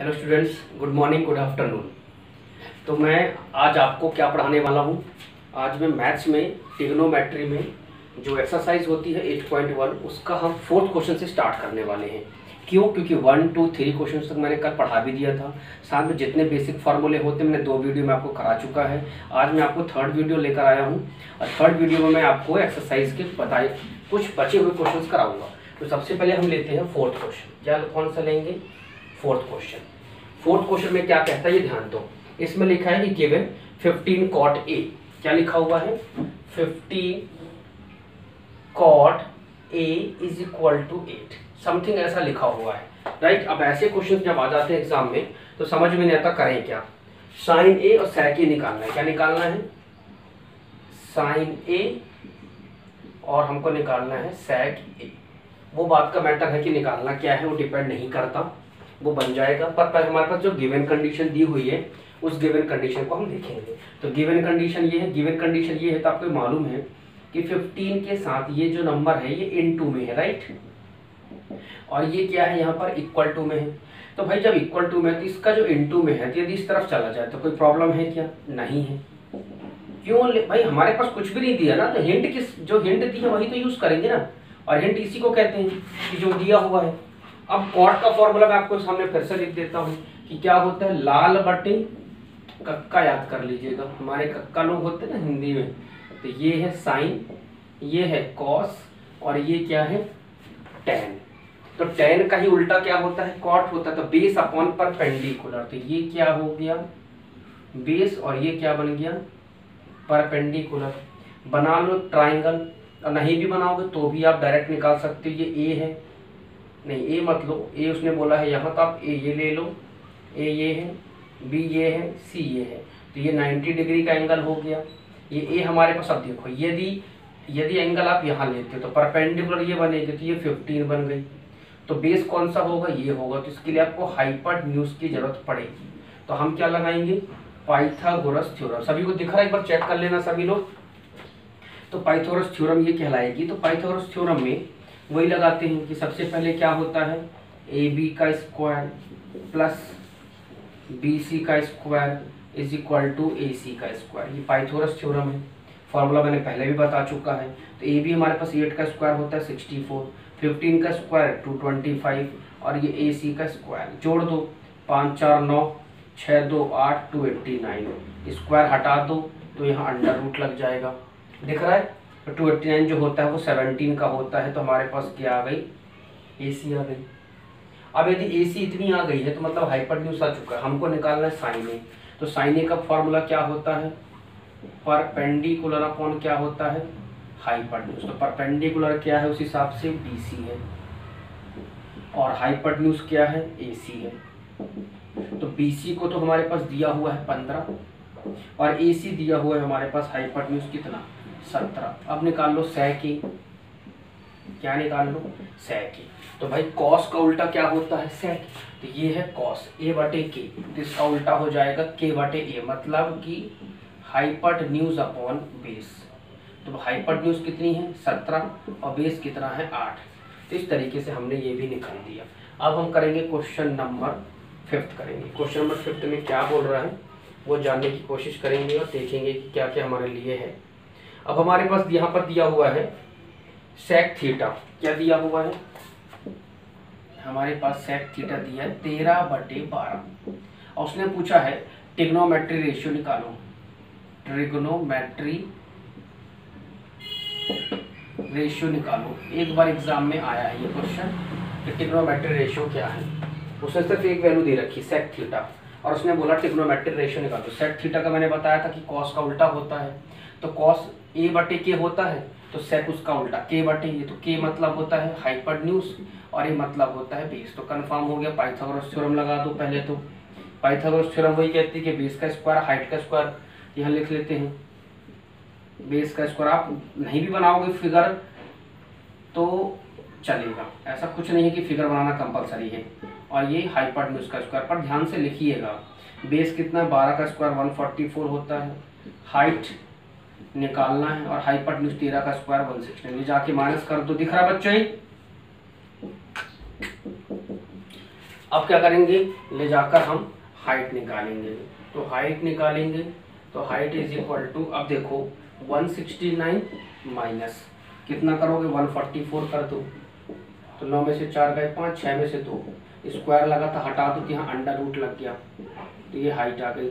Hello students, good morning, good afternoon. तो मैं आज आपको क्या पढ़ाने वाला हूँ। आज मैं मैथ्स में ट्रिग्नोमेट्री में जो एक्सरसाइज होती है 8.1 उसका हम 4th क्वेश्चन से स्टार्ट करने वाले हैं। क्यों? क्योंकि 1, 2, 3 क्वेश्चन तक मैंने कल पढ़ा भी दिया था। साथ में जितने बेसिक फार्मूले होते हैं मैंने 2 वीडियो में आपको करा चुका है। आज मैं आपको 3rd वीडियो लेकर आया हूँ और 3rd वीडियो में मैं आपको एक्सरसाइज के बताए कुछ बचे हुए क्वेश्चन कराऊंगा। तो सबसे पहले हम लेते हैं 4th क्वेश्चन। क्या कौन सा लेंगे? 4th question. 4th क्वेश्चन में क्या कहता है ये ध्यान दो। इसमें लिखा है कि गिवन 15 cot A। क्या लिखा हुआ है? 15 cot A is equal to 8, something ऐसा लिखा हुआ है, राइट। अब ऐसे क्वेश्चन जब आ जाते हैं एग्जाम में तो समझ में नहीं आता करें क्या। साइन ए और sec ए निकालना है। क्या निकालना है? साइन ए और हमको निकालना है sec ए। वो बात का मैटर है कि निकालना क्या है वो डिपेंड नहीं करता, वो बन जाएगा। पर हमारे पास जो गिवन कंडीशन दी हुई है उस गिवन कंडीशन को हम देखेंगे। तो गिवन कंडीशन ये है, गिवन कंडीशन ये है तो आपको मालूम है कि 15 के साथ ये जो नंबर है ये इनटू में है, राइट। और ये क्या है यहाँ पर? इक्वल टू में है। तो भाई जब इक्वल टू में है तो इसका जो इनटू में है तो यदि इस तरफ चला जाए तो कोई प्रॉब्लम है क्या? नहीं है। क्यों भाई? हमारे पास कुछ भी नहीं दिया ना, तो हिंट जो हिंट दी है वही तो यूज करेंगे ना। और हिंट इसी को कहते हैं कि जो दिया हुआ है। अब कॉट का फॉर्मूला मैं आपको सामने फिर से लिख देता हूँ कि क्या होता है। लाल बटे कक्का, याद कर लीजिएगा, हमारे कक्का लोग होते हैं ना हिंदी में। तो ये है साइन, ये है कॉस और ये क्या है? टेन। तो टेन का ही उल्टा क्या होता है? कॉट होता है। तो बेस अपॉन परपेंडिकुलर। तो ये क्या हो गया? बेस, और ये क्या बन गया? परपेंडिकुलर। बना लो ट्राइंगल, और नहीं भी बनाओगे तो भी आप डायरेक्ट निकाल सकते हो। ये ए है, नहीं ए मत लो, ए उसने बोला है यहाँ, तो आप ए ये ले लो। ए ये है, बी ये है, सी ये है। तो ये 90 डिग्री का एंगल हो गया। ये ए हमारे पास। अब देखो यदि एंगल आप यहाँ लेते हो तो परपेंडिकुलर ये बनेगी, तो ये 15 बन गई। तो बेस कौन सा होगा? ये होगा। तो इसके लिए आपको हाइपोटेन्यूज की जरूरत पड़ेगी। तो हम क्या लगाएंगे? Pythagoras theorem. सभी को दिख रहा है? एक बार चेक कर लेना सभी लोग। तो पाइथागोरस थ्योरम ये कहलाएगी। तो पाइथागोरस थ्योरम में वही लगाते हैं कि सबसे पहले क्या होता है? ए बी का स्क्वायर प्लस बी सी का स्क्वायर इज इक्वल टू ए सी का स्क्वायर। ये पाइथागोरस थ्योरम है। फॉर्मूला मैंने पहले भी बता चुका है। तो ए बी हमारे पास 8 का स्क्वायर होता है 64, 15 का स्क्वायर 225 और ये ए सी का स्क्वायर। जोड़ दो, 5 4 9, 6 2 8, 289। स्क्वायर हटा दो तो यहाँ अंडर रूट लग जाएगा। दिख रहा है? 289 जो होता है वो 17 का होता है। तो हमारे पास क्या आ गई? AC आ गई। अब यदि AC इतनी आ गई है तो मतलब हाइपोटेन्यूज आ चुका है। हमको निकालना है साइन ए। तो साइन ए का फॉर्मूला क्या होता है? परपेंडिकुलर अपॉन क्या होता है? हाइपोटेन्यूज। तो परपेंडिकुलर क्या है? उस हिसाब से BC है और हाइपोटेन्यूज क्या है? AC है। तो BC को तो हमारे पास दिया हुआ है 15 और AC दिया हुआ है हमारे पास हाइपोटेन्यूज कितना? 17। अब निकाल लो sec ए। क्या निकाल लो? sec ए। तो भाई cos का उल्टा क्या होता है? sec। तो ये है cos a बटे k, तो इसका उल्टा हो जाएगा k बटे a, मतलब कि हाइपोटेन्यूज अपॉन बेस। तो हाइपोटेन्यूज कितनी है? 17 और बेस कितना है? 8। तो इस तरीके से हमने ये भी निकाल दिया। अब हम करेंगे क्वेश्चन नंबर 5 करेंगे। क्वेश्चन नंबर 5 में क्या बोल रहा है वो जानने की कोशिश करेंगे और देखेंगे कि क्या क्या हमारे लिए है। अब हमारे पास यहाँ पर दिया हुआ है sec थीटा। क्या दिया हुआ है? हमारे पास sec थीटा दिया है 13/12 और उसने पूछा है ट्रिग्नोमेट्री रेशियो निकालो। ट्रिग्नोमेट्री रेशियो निकालो। एक बार एग्जाम में आया है ये क्वेश्चन कि ट्रिग्नोमेट्री रेशियो क्या है। उसने सिर्फ एक वैल्यू दे रखी sec थीटा और उसने बोला ट्रिग्नोमेट्री रेशियो निकालो। sec थीटा का मैंने बताया था कि cos का उल्टा होता है। तो cos a बटे k होता है तो sec उसका उल्टा k बटे ये। तो k मतलब होता है हाइपोटेन्यूज और ये मतलब होता है बेस। तो कंफर्म हो गया। पाइथागोरस थ्योरम लगा दो पहले। तो पाइथागोरस थ्योरम वही कहती है कि बेस का स्क्वायर हाइट का स्क्वायर, यहाँ लिख लेते हैं बेस का स्क्वायर। आप नहीं भी बनाओगे फिगर तो चलेगा, ऐसा कुछ नहीं है कि फिगर बनाना कंपलसरी है। और ये हाइपोटेन्यूज का स्क्वायर, पर ध्यान से लिखिएगा बेस कितना? 12 का स्क्वायर 144 होता है। हाइट निकालना है और हाइपोटेन्यूज 13 का स्क्वायर 116। ये जाके माइनस कर दो। दिख रहा है बच्चों? अब क्या करेंगे, ले जाकर हम हाइट निकालेंगे। तो हाइट निकालेंगे तो हाइट इज इक्वल टू, अब देखो 169 माइनस कितना करोगे 144 कर दो, तो 9 में से 4 गए 5, 6 में से 2, स्क्वायर लगा था हटा दो तो यहाँ अंडर रूट लग गया, तो ये हाइट आ गई।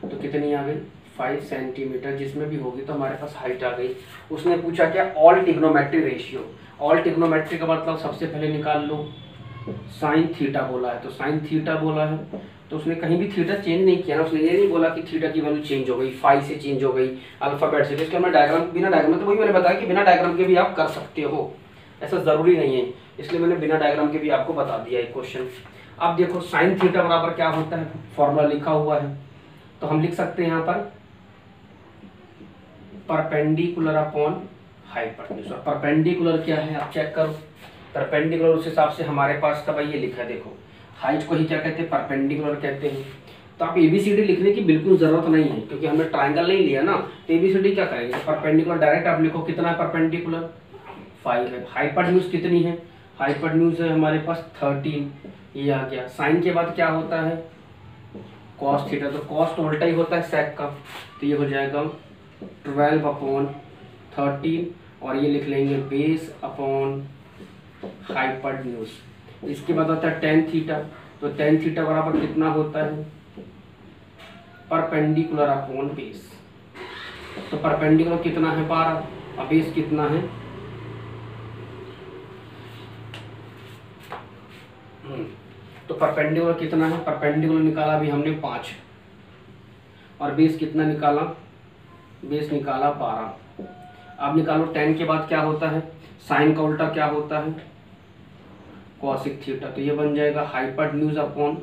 तो कितनी आ गई 5 सेंटीमीटर, जिसमें भी होगी तो हमारे पास हाइट आ गई। उसने पूछा क्या, all trigonometry ratio. All trigonometry का मतलब सबसे पहले निकाल लो, साइन थीटा बोला है तो साइन थीटा बोला है, तो उसने कहीं भी थीटा चेंज नहीं किया ना, उसने ये नहीं बोला कि थीटा की वैल्यू चेंज हो गई, फाई से चेंज हो गई, अल्फाबेट से। इसके मैं डायग्राम, बिना डायग्राम, तो वही मैंने बताया कि बिना डायग्राम के भी आप कर सकते हो, ऐसा ज़रूरी नहीं है, इसलिए मैंने बिना डायग्राम के भी आपको बता दिया एक क्वेश्चन। अब देखो साइन थीटा बराबर क्या होता है, फॉर्मूला लिखा हुआ है, तो हम लिख सकते हैं यहाँ पर परपेंडिकुलर अपॉन हाइपोटेन्यूज। और परपेंडिकुलर क्या है आप चेक करो, परपेंडिकुलर उस हिसाब से हमारे पास तब ये लिखा है, देखो हाइट को ही क्या कहते हैं, परपेंडिकुलर कहते हैं। तो आप एबीसीडी लिखने की बिल्कुल जरूरत नहीं है, क्योंकि हमने ट्राइंगल नहीं लिया ना, तो एबीसीडी क्या करेंगे, परपेंडिकुलर डायरेक्ट आप लिखो, कितना है परपेंडिकुलर 5 है। हाइपोटेन्यूज कितनी है, हाइपोटेन्यूज है हमारे पास 13, ये आ गया। साइन के बाद क्या होता है कॉस थीटा, तो कॉस तो उल्टा ही होता है सेक का, तो ये हो जाएगा 12 अपॉन 13, और ये लिख लेंगे बेस अपॉन हाइपोटेन्यूज। इसके बाद आता है टेन थीटा, तो टेन थीटा बराबर कितना होता है, परपेंडिकुलर अपॉन बेस। तो परपेंडिकुलर कितना है 12, और बेस कितना है, तो परपेंडिकुलर कितना है, परपेंडिकुलर निकाला भी हमने 5, और बेस कितना निकाला, बेस निकाला 12। अब निकालो टेन के बाद क्या होता है, साइन का उल्टा क्या होता है कॉसिक थीटा, तो ये बन जाएगा हाइपोटेन्यूज अपॉन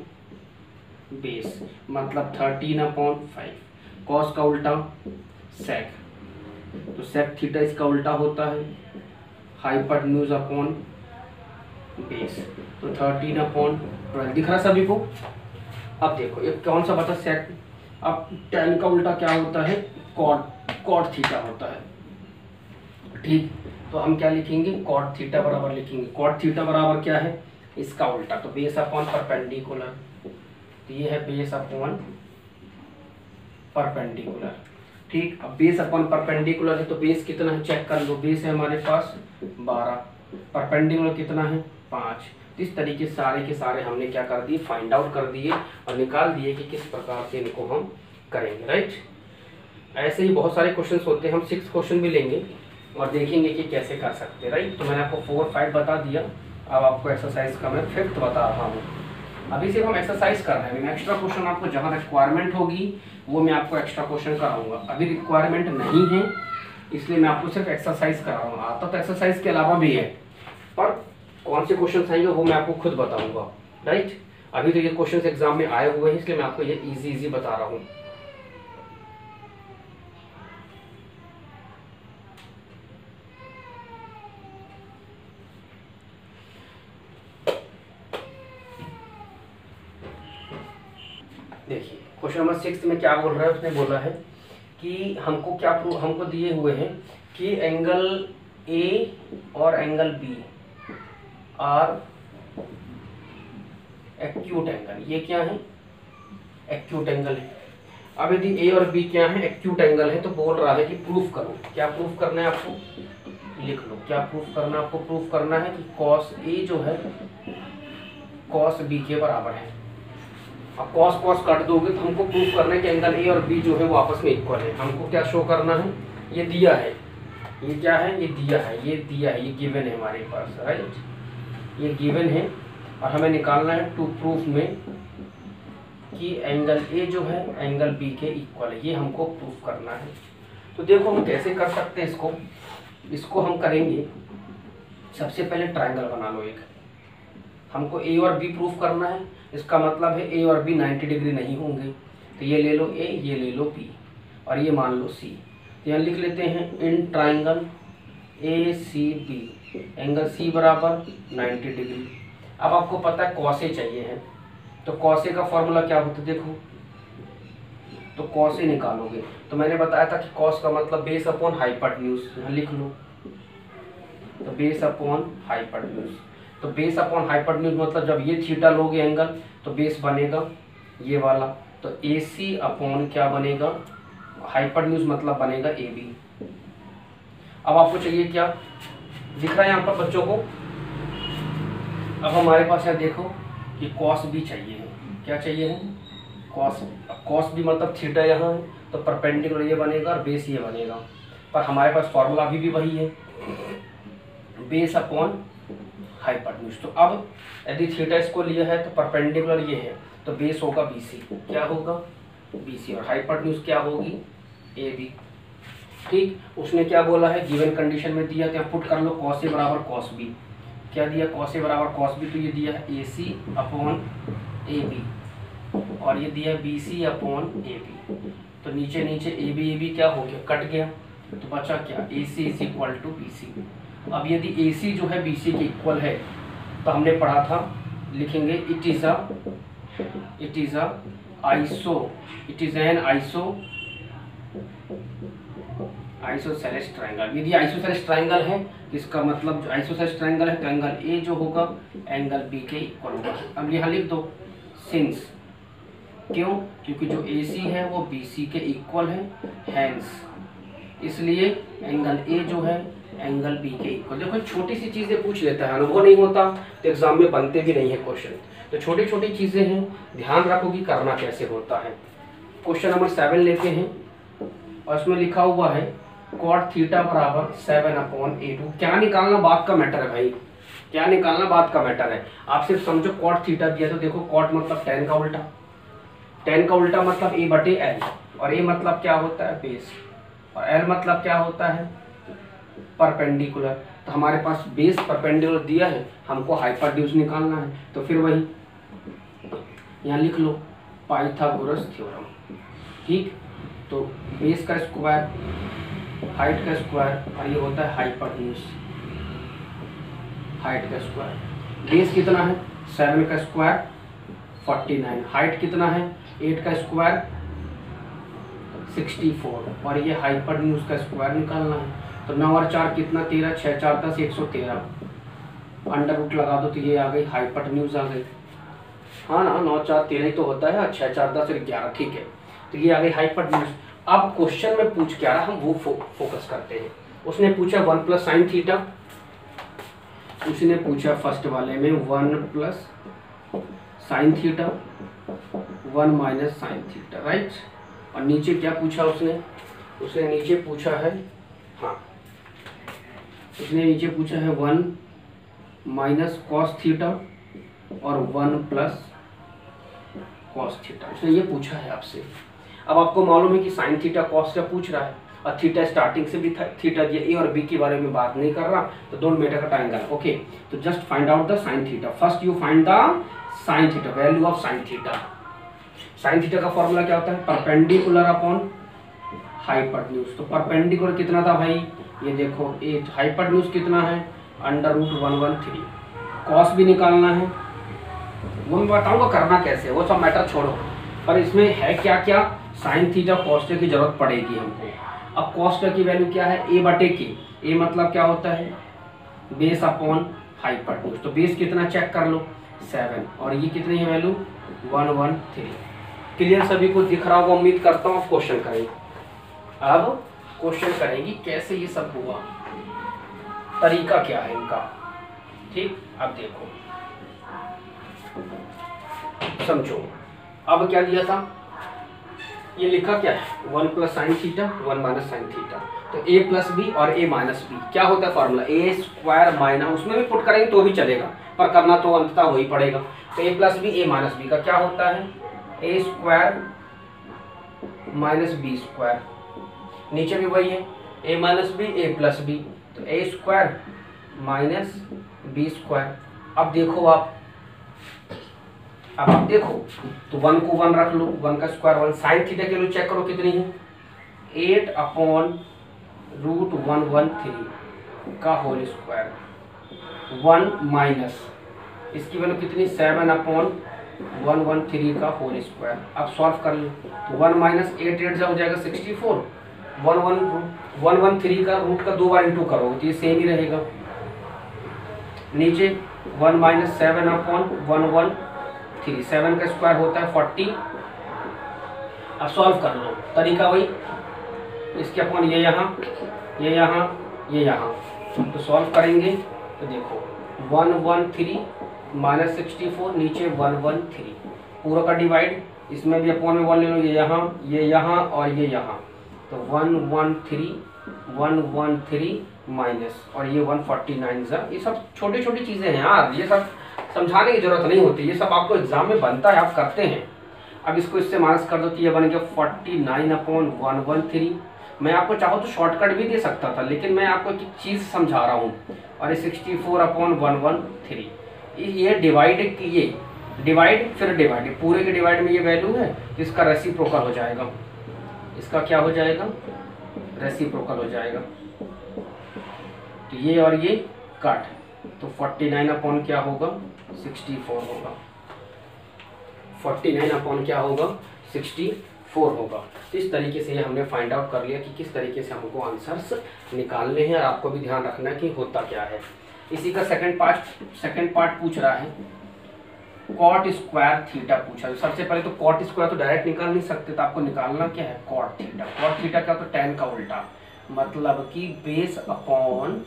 बेस, मतलब 13 अपॉन 5। कॉस का उल्टा सेक, तो सेक थीटा इसका उल्टा होता है हाइपोटेन्यूज अपॉन बेस, तो 13 अपॉन 12। दिख रहा सभी को। अब देखो ये कौन सा बचा सेक, अब टेन का उल्टा क्या होता है कॉट थीटा होता है, ठीक। तो हम क्या लिखेंगे, कॉट थीटा बराबर लिखेंगे, कॉट थीटा बराबर क्या है इसका उल्टा, तो बेस अपॉन परपेंडिकुलर, तो ये है बेस अपॉन परपेंडिकुलर, ठीक। अब बेस अपॉन परपेंडिकुलर है तो बेस कितना है चेक कर लो, बेस है हमारे पास 12, परपेंडिकुलर कितना है 5। इस तरीके सारे के सारे हमने क्या कर दिए, फाइंड आउट कर दिए और निकाल दिए कि किस प्रकार से इनको हम करेंगे, राइट। ऐसे ही बहुत सारे क्वेश्चंस होते हैं, हम 6 क्वेश्चन भी लेंगे और देखेंगे कि कैसे कर सकते हैं, राइट। तो मैंने आपको 4, 5 बता दिया, अब आपको एक्सरसाइज का मैं 5th बता रहा हूँ। अभी सिर्फ हम एक्सरसाइज कर रहे हैं, एक्स्ट्रा क्वेश्चन आपको जहाँ रिक्वायरमेंट होगी वो मैं आपको एक्स्ट्रा क्वेश्चन कराऊंगा। अभी रिक्वायरमेंट नहीं है इसलिए मैं आपको सिर्फ एक्सरसाइज करा रहा हूँ। आता तो एक्सरसाइज के अलावा भी है, पर कौन से क्वेश्चन आएंगे वो मैं आपको खुद बताऊंगा, राइट। अभी तो ये क्वेश्चन एग्जाम में आए हुए हैं इसलिए मैं आपको ये इजी बता रहा हूँ। देखिए क्वेश्चन नंबर 6 में क्या बोल रहा है, उसने बोला है कि हमको क्या हमको दिए हुए हैं कि एंगल ए और angle B are acute angle, ये क्या है एक्यूट एंगल है। अब यदि ए और बी क्या है एक्यूट एंगल है तो बोल रहा है कि प्रूफ करो। क्या प्रूफ करना है आपको, लिख लो क्या प्रूफ करना है आपको। प्रूफ करना है कि कॉस ए जो है कॉस बी के बराबर है। अब कॉस कॉस काट दोगे तो हमको प्रूफ करना है कि एंगल ए और बी जो है वो आपस में इक्वल है। हमको क्या शो करना है, ये दिया है, ये क्या है, ये दिया है, ये दिया है, ये गिवन है हमारे पास, राइट, ये गिवन है। और हमें निकालना है टू प्रूफ में कि एंगल ए जो है एंगल बी के इक्वल है, ये हमको प्रूफ करना है। तो देखो हम कैसे कर सकते हैं इसको हम करेंगे। सबसे पहले ट्रायंगल बना लो एक, हमको ए और बी प्रूफ करना है, इसका मतलब है ए और बी 90 डिग्री नहीं होंगे, तो ये ले लो ए, ये ले लो बी और ये मान लो सी। तो यहाँ लिख लेते हैं in triangle A C B angle C बराबर 90 डिग्री। अब आपको पता है कॉस ए चाहिए है, तो कॉस ए का फॉर्मूला क्या होता है देखो, तो कॉस ए निकालोगे तो मैंने बताया था कि कॉस का मतलब बेस अपॉन हाइपोटेन्यूज, यहाँ लिख लो तो बेस अपॉन हाइपोटेन्यूज। तो बेस अपॉन हाइपोटेन्यूज मतलब जब ये थीटा लोगे एंगल तो बेस बनेगा ये वाला, तो AC अपॉन क्या बनेगा, हाइपोटेन्यूज मतलब बनेगा AB। अब आपको चाहिए क्या, दिख रहा है यहाँ पर बच्चों को। अब हमारे पास यहाँ देखो कि कॉस भी चाहिए है, क्या चाहिए है, कॉस। अब कॉस भी मतलब थीटा यहाँ है तो परपेंडिकुलर ये बनेगा और बेस ये बनेगा, पर हमारे पास फॉर्मूला अभी भी वही है, बेस अपॉन हाइपोटेन्यूज। तो अब यदि थीटा इसको लिया है तो परपेंडिकुलर ये है तो बेस होगा BC, क्या होगा BC, और हाइपोटेन्यूज क्या होगी AB। ठीक, उसने क्या बोला है, गिवन कंडीशन में दिया, क्या पुट कर लो cos A बराबर cos B, क्या दिया cos A बराबर cos B, तो ये दिया है AC अपॉन AB और ये दिया है BC अपॉन AB। तो नीचे नीचे AB क्या हो गया, कट गया, तो बचा क्या AC is equal to BC। अब यदि AC जो है BC के इक्वल है तो हमने पढ़ा था, लिखेंगे it is an isosceles triangle. यदि आइसोसेलेस ट्रायंगल है इसका मतलब जो आइसोसेलेस ट्रायंगल है तो एंगल A जो होगा एंगल B के इक्वल होगा। अब यहाँ लिख दो सिंस, क्यों, क्योंकि जो AC है वो BC के इक्वल है, हैंस इसलिए एंगल A जो है एंगल B के इक्वल। देखो छोटी सी चीजें पूछ लेता है, अनुभव नहीं होता तो एग्जाम में बनते भी नहीं है क्वेश्चन, तो छोटी छोटी चीजें हैं, ध्यान रखोगी करना कैसे होता है। क्वेश्चन नंबर 7 लेते हैं और इसमें लिखा हुआ है कॉट थीटा बराबर 7/A2। क्या निकालना बात का मैटर है भाई, क्या निकालना बात का मैटर है। आप सिर्फ समझो कॉट थीटा दिया तो देखो कॉट मतलब tan का उल्टा, tan का उल्टा मतलब A/L, और A मतलब क्या होता है बेस, और L मतलब क्या होता है परपेंडिकुलर। तो हमारे पास बेस परपेंडिकुलर दिया है, हमको हाइपोटेन्यूज निकालना है, तो फिर वही यहाँ लिख लो पाइथागोरस थ्योरम। ठीक, तो बेस का स्क्वायर, हाइट का स्क्वायर, और ये होता है हाइपोटेन्यूज, हाइट का स्क्वायर। बेस कितना है 7 का स्क्वायर 49, हाइट कितना है 8 का स्क्वायर 64, और ये हाइपोटेन्यूज का स्क्वायर निकालना है। तो 9 और 4 कितना 13, 6 4 10 113, अंडर रूट लगा दो तो ये आ गई हाइपोटेन्यूज आ गई। हाँ ना, 9 4 13 ही तो होता है, 6 4 10 और 11, ठीक है, तो ये आ गई हाइपोटेन्यूज। अब क्वेश्चन में पूछ क्या रहा हम वो फोकस करते हैं। उसने पूछा 1 प्लस साइन थीटा, उसने पूछा फर्स्ट वाले में 1 plus sine theta 1 minus sine theta, right. और नीचे क्या पूछा उसने नीचे पूछा है, हाँ उसने नीचे पूछा है 1 माइनस कॉस थीटा और 1 प्लस कॉस थीटा, उसने ये पूछा है आपसे। अब आपको मालूम है कि साइन थीटा कॉस थीटा पूछ रहा है, और थीटा स्टार्टिंग से भी थीटा दिया, ए और बी के बारे में बात नहीं कर रहा, तो डोंट मेटर का ट्रायंगल। ओके, तो just find out the sine theta. First you find the sine theta, value of sine theta. Sine theta का फॉर्मूला क्या होता है, परपेंडिकुलर अपॉन हाइपोटेन्यूज। तो परपेंडिकुलर कितना था भाई, ये देखो 8, हाइपोटेन्यूज कितना है अंडर रूट 113। कॉस भी निकालना है, वो मैं बताऊंगा करना कैसे, वो सब मैटर छोड़ो, पर इसमें है क्या क्या, साइन थीटा कॉस थीटा की जरूरत पड़ेगी हमको। अब कॉस थीटा की वैल्यू क्या है A/K, A मतलब क्या होता है बेस अपॉन हाइपोटेन्यूज। तो बेस कितना चेक कर लो 7, और ये कितनी है वैल्यू 113। क्लियर सभी को दिख रहा होगा, उम्मीद करता हूँ। क्वेश्चन करेंगे, अब क्वेश्चन करेंगे कैसे ये सब हुआ, तरीका क्या है इनका। ठीक, अब देखो समझो। अब क्या दिया था, ये लिखा क्या है 1 plus sine theta 1 minus sine theta. तो A प्लस बी और A माइनस बी क्या होता है फॉर्मूला, A स्क्वायर माइनस, उसमें भी पुट करेंगे तो भी चलेगा, पर करना तो अंततः हो ही पड़ेगा। तो A plus B A minus B का क्या होता है A square minus B square, नीचे भी वही है A minus B A plus B, तो A square minus B square. अब देखो अब आप देखो तो 1 को 1 रख लो, 1 का स्क्वायर 1, साइन थीटा के लिए चेक करो कितनी है 8 अपॉन रूट 113 का होल स्क्वायर, 1 माइनस इसकी वैल्यू कितनी 7 अपॉन 113 का होल स्क्वायर। अब सॉल्व कर लो, तो 1 माइनस 8 8 हो जाएगा 64, 113 का रूट का 2 बार इंटू करोगे तो ये सेम ही रहेगा, नीचे 1 माइनस 7/113, 7 का स्क्वायर होता है 40। अब सॉल्व कर लो, तरीका वही, इसके अपॉन ये यहाँ, ये यहाँ, ये यहाँ, तो सॉल्व करेंगे तो देखो 113 माइनस 64, नीचे 113, पूरा का डिवाइड, इसमें भी अपॉन में 1 ले लो, ये यहाँ और ये यहाँ, तो 113 माइनस और ये 149 ये सब छोटी छोटी चीज़ें हैं यार, ये सब समझाने की जरूरत नहीं होती, ये सब आपको एग्जाम में बनता है, आप करते हैं। अब इसको इससे माइनस कर दो तो ये बन गया 49/113। मैं आपको चाहो तो शॉर्टकट भी दे सकता था, लेकिन मैं आपको एक चीज़ समझा रहा हूँ। और ये 64/113, ये डिवाइड किए, डिवाइड फिर डिवाइड, पूरे के डिवाइड में ये वैल्यू है, इसका रेसिप्रोकल हो जाएगा, इसका क्या हो जाएगा, रेसिप्रोकल हो जाएगा, तो ये और ये काट, तो 49 अपॉन क्या होगा 64 होगा, 49 अपॉन क्या होगा 64 होगा। इस तरीके से हमने फाइंड आउट कर लिया कि किस तरीके से हमको आंसर्स निकालने हैं, और आपको भी ध्यान रखना है कि होता क्या है। इसी का सेकंड पार्ट पूछ रहा है, कॉट स्क्वायर थीटा पूछा है। सबसे पहले तो कॉट स्क्वायर तो डायरेक्ट निकाल नहीं सकते, तो आपको निकालना क्या है कॉट थीटा। कॉट थीटा क्या, तो tan का उल्टा, मतलब कि बेस अपॉन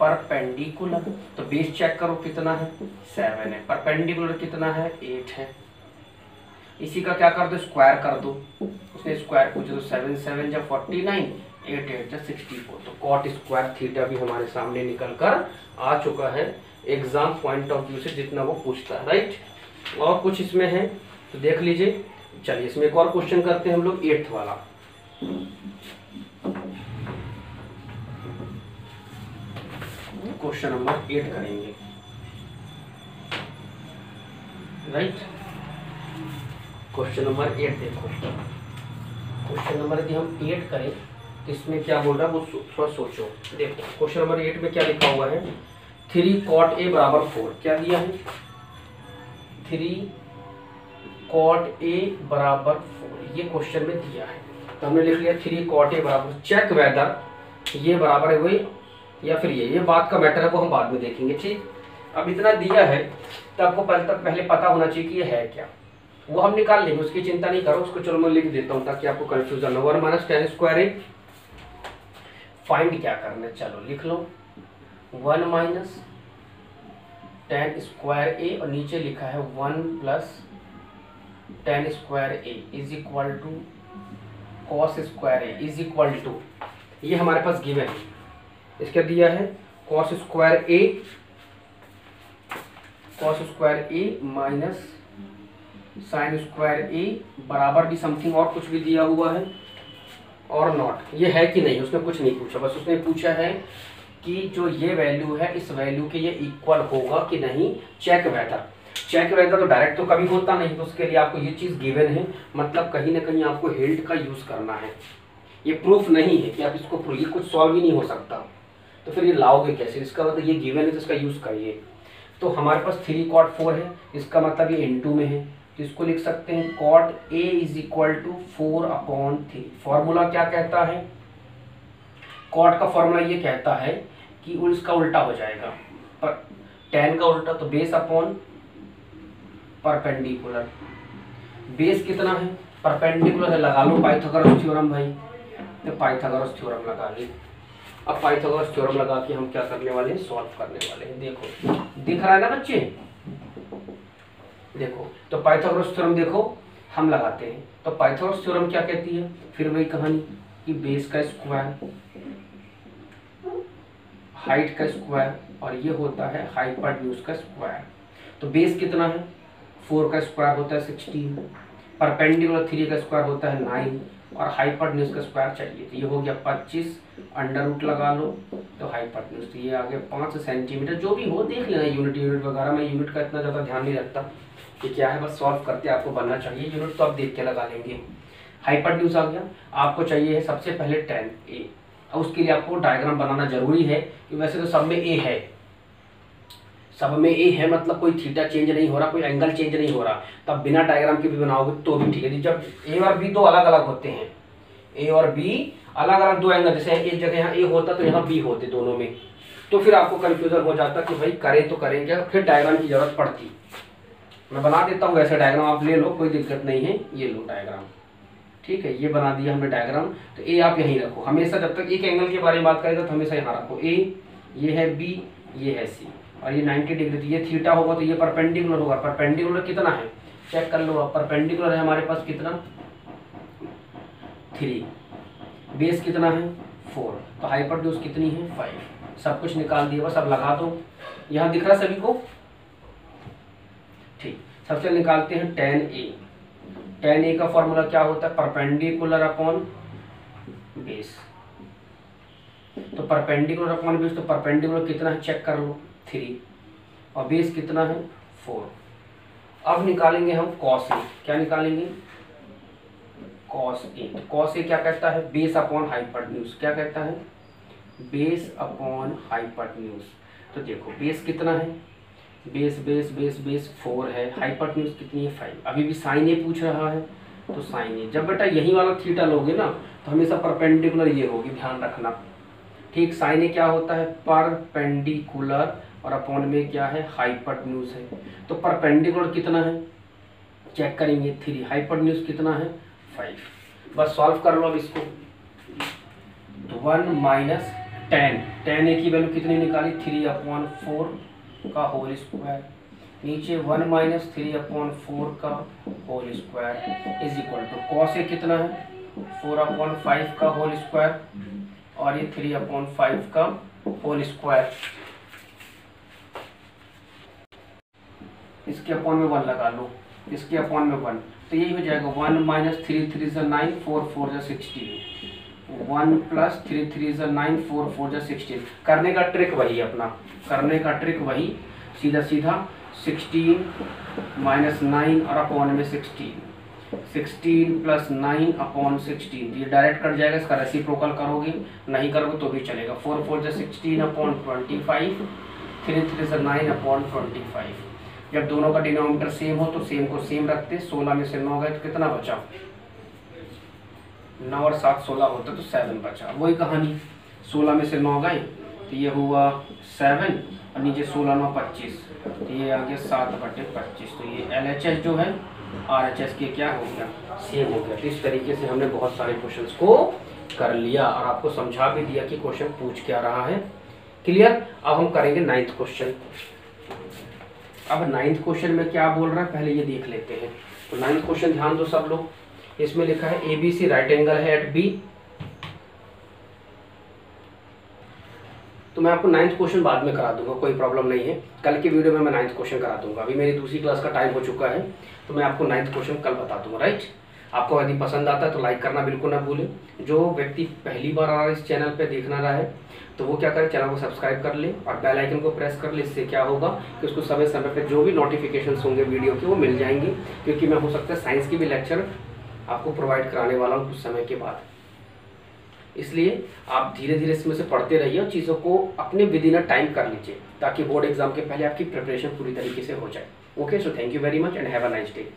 परपेंडिकुलर, तो बेस चेक करो कितना है 7 है, परपेंडिकुलर कितना है 8 है। इसी का क्या कर दो स्क्वायर कर दो, उसने स्क्वायर पूछा तो 7 7 जा 49, 8 8 जा 64, तो कॉट स्क्वायर थीटा भी हमारे सामने निकल कर आ चुका है एग्जाम पॉइंट ऑफ व्यू से, जितना वो पूछता है, राइट। और कुछ इसमें है तो देख लीजिए। चलिए इसमें एक और क्वेश्चन करते हैं हम लोग, 8th वाला। क्वेश्चन नंबर 8 करेंगे, राइट। क्वेश्चन नंबर 8 देखो, क्वेश्चन नंबर यदि हम 8 करें तो इसमें क्या बोल रहा है वो थोड़ा सोचो। देखो क्वेश्चन नंबर 8 में क्या लिखा हुआ है, 3 cot A बराबर 4, क्या दिया है 3 cot A बराबर 4, ये क्वेश्चन में दिया है, तो हमने लिख लिया 3 cot A बराबर, चेक वेदर ये बराबर है वही या फिर ये बात का मैटर है, वो हम बाद में देखेंगे, ठीक। अब इतना दिया है तो आपको पहले पता होना चाहिए कि ये है क्या, वो हम निकाल लेंगे, उसकी चिंता नहीं करो, उसको चलो मैं लिख देता हूँ ताकि आपको कंफ्यूजन हो। 1 minus tan square A, find क्या करना है, चलो लिख लो 1 माइनस tan स्क्वायर A, और नीचे लिखा है 1 plus tan square A is equal to cos square A is equal to, ये हमारे पास गिवन है, इसका दिया है cos square A minus sine square A बराबर भी समथिंग और कुछ भी दिया हुआ है और नॉट, ये है कि नहीं उसने कुछ नहीं पूछा, बस उसने पूछा है कि जो ये वैल्यू है इस वैल्यू के ये इक्वल होगा कि नहीं, चेक वेदर। चेक वेदर तो डायरेक्ट तो कभी होता नहीं, तो उसके लिए आपको ये चीज़ गिवन है, मतलब कहीं ना कहीं आपको हेल्ड का यूज़ करना है। ये प्रूफ नहीं है कि आप इसको ये कुछ सॉल्व ही नहीं हो सकता, तो फिर ये लाओगे कैसे, इसका मतलब ये गिवन है तो इसका यूज़ करिए। तो हमारे पास 3 cot 4 है, इसका मतलब ये इनटू में है, तो इसको लिख सकते हैं cot A is equal to 4/3। Formula क्या कहता है, cot का फॉर्मूला ये कहता है कि इसका उल्टा हो जाएगा, पर tan का उल्टा, तो बेस अपॉन परपेंडिकुलर, बेस कितना है परपेंडिकुलर है, लगा लो पाइथागोरस थ्योरम भाई, तो पाइथागोरस थ्योरम लगा ली। अब पाइथागोरस थ्योरम लगा के हम क्या करने वाले हैं, सॉल्व करने वाले हैं। देखो दिख रहा है ना बच्चे, देखो तो पाइथागोरस थ्योरम देखो हम लगाते हैं, तो पाइथागोरस थ्योरम क्या कहती है, फिर वही कहानी कि बेस का स्क्वायर, हाइट का स्क्वायर, और ये होता है हाइपोटेन्यूज का स्क्वायर। तो बेस कितना है 4 का स्क्वायर होता है 16, परपेंडिकुलर 3 का स्क्वायर होता है 9, और हाइपोटेन्यूज का स्क्वायर चाहिए, तो ये हो गया 25, अंडर रूट लगा लो, तो हाइपोटेन्यूज, तो ये आ गया 5 सेंटीमीटर, जो भी हो देख लेना यूनिट वगैरह, मैं यूनिट का इतना ज़्यादा ध्यान नहीं रखता कि क्या है, बस सॉल्व करते आपको बनना चाहिए, यूनिट तो आप देख के लगा लेंगे। हाइपोटेन्यूज आ गया, आपको चाहिए है सबसे पहले tan A, और उसके लिए आपको डायग्राम बनाना जरूरी है, कि वैसे तो सब में A है, सब में A है, मतलब कोई थीटा चेंज नहीं हो रहा, कोई एंगल चेंज नहीं हो रहा, तब बिना डायग्राम के भी बनाओगे तो भी ठीक है। जब A और B दो अलग अलग होते हैं, A और B अलग अलग दो एंगल, जैसे एक जगह यहाँ A होता तो यहाँ B होते दोनों में, तो फिर आपको कन्फ्यूजन हो जाता कि भाई करें तो करें क्या, फिर डायग्राम की जरूरत पड़ती। मैं बना देता हूँ वैसे डायग्राम, आप ले लो, कोई दिक्कत नहीं है। ये लो डायग्राम, ठीक है, ये बना दिया हमने डायग्राम। तो ए आप यहीं रखो हमेशा, जब तक एक एंगल के बारे में बात करेगा तो हमेशा यहाँ रखो ए, ये है बी, ये है सी, और ये 90 डिग्री, तो ये थीटा होगा तो ये परपेंडिकुलर होगा। परपेंडिकुलर कितना है चेक कर लो आप, परपेंडिकुलर है हमारे पास कितना 3, बेस कितना है 4, तो हाइपोटेन्यूज कितनी है 5। सब कुछ निकाल दिया, बस अब लगा दो। यहाँ दिख रहा सभी को, ठीक। सबसे निकालते हैं tan A। tan A का फॉर्मूला क्या होता है, परपेंडिकुलर अपॉन बेस। तो परपेंडिकुलर अपॉन बेस, तो परपेंडिकुलर कितना है चेक कर लो 3, और बेस कितना है 4। अब निकालेंगे हम cos A। क्या निकालेंगे cos A। तो cos A क्या कहता है, बेस अपॉन हाइपोटेन्यूज। क्या कहता है, बेस अपॉन हाइपोटेन्यूज। तो देखो बेस कितना है, बेस बेस बेस बेस 4 है, हाइपोटेन्यूज कितनी है 5। अभी भी साइन ए पूछ रहा है, तो साइन ए, जब बेटा यही वाला थीटा लोगे ना तो हमेशा परपेंडिकुलर ये होगी, ध्यान रखना, ठीक। साइन ए क्या होता है परपेंडिकुलर, और अपॉन में क्या है हाइपोटेन्यूज है। तो परपेंडिकुलर कितना है चेक करेंगे 3, हाइपोटेन्यूज कितना है 5। बस सॉल्व कर लो अब इसको। तो 1 माइनस tan ए की वैल्यू कितनी निकाली 3/4 का होल स्क्वायर, नीचे 1 माइनस 3/4 का whole square is equal to cos A कितना है 4/5 का होल स्क्वायर, और ये 3/5 का होल स्क्वायर, इसके अपॉन में 1 लगा लो, इसके अपॉन में 1, तो यही हो जाएगा 1 माइनस 3 3 = 9, 4 4 = 16, 1 प्लस 3 3 = 9, 4 4 = 16। करने का ट्रिक वही अपना, करने का ट्रिक वही, सीधा सीधा 16 माइनस 9 और अपॉन में 16 प्लस 9 अपॉन 16, ये डायरेक्ट कट जाएगा, इसका रेसिप्रोकल करोगे, नहीं करोगे तो भी चलेगा। 4 4 = 16 अपॉन 25, 3 3 = 9 अपॉन 25। जब दोनों का डिनोमिनेटर सेम हो तो सेम को सेम रखते, 16 में से 9 गए तो कितना बचा, 9 और 7 16 होता तो 7 बचा। वही कहानी, 16 में से 9 गए तो ये हुआ 7, और नीचे 16 9 25, तो ये आ गया 7/25। तो ये LHS जो है RHS के क्या हो गया, सेम हो गया। तो इस तरीके से हमने बहुत सारे क्वेश्चंस को कर लिया और आपको समझा भी दिया कि क्वेश्चन पूछ क्या रहा है। क्लियर। अब हम करेंगे 9th क्वेश्चन। अब 9th क्वेश्चन में क्या बोल रहा है पहले ये देख लेते हैं। तो 9th क्वेश्चन ध्यान दो सब लोग, इसमें लिखा है ABC राइट एंगल है एट B। तो मैं आपको 9th क्वेश्चन बाद में करा दूंगा, कोई प्रॉब्लम नहीं है, कल की वीडियो में मैं 9th क्वेश्चन करा दूंगा। अभी मेरी दूसरी क्लास का टाइम हो चुका है, तो मैं आपको 9th क्वेश्चन कल बता दूंगा, राइट। आपको यदि पसंद आता है तो लाइक करना बिल्कुल ना भूलें। जो व्यक्ति पहली बार आ रहा है इस चैनल पे देखना रहा है तो वो क्या करे, चैनल को सब्सक्राइब कर ले और बेल आइकन को प्रेस कर ले। इससे क्या होगा कि उसको समय समय पर जो भी नोटिफिकेशन होंगे वीडियो के वो मिल जाएंगे, क्योंकि मैं हो सकता है साइंस की भी लेक्चर आपको प्रोवाइड कराने वाला हूँ कुछ समय के बाद। इसलिए आप धीरे धीरे इसमें से पढ़ते रहिए और चीज़ों को अपने विद इन अ टाइम कर लीजिए, ताकि बोर्ड एग्जाम के पहले आपकी प्रिपरेशन पूरी तरीके से हो जाए। Okay, so thank you very much and have a nice day.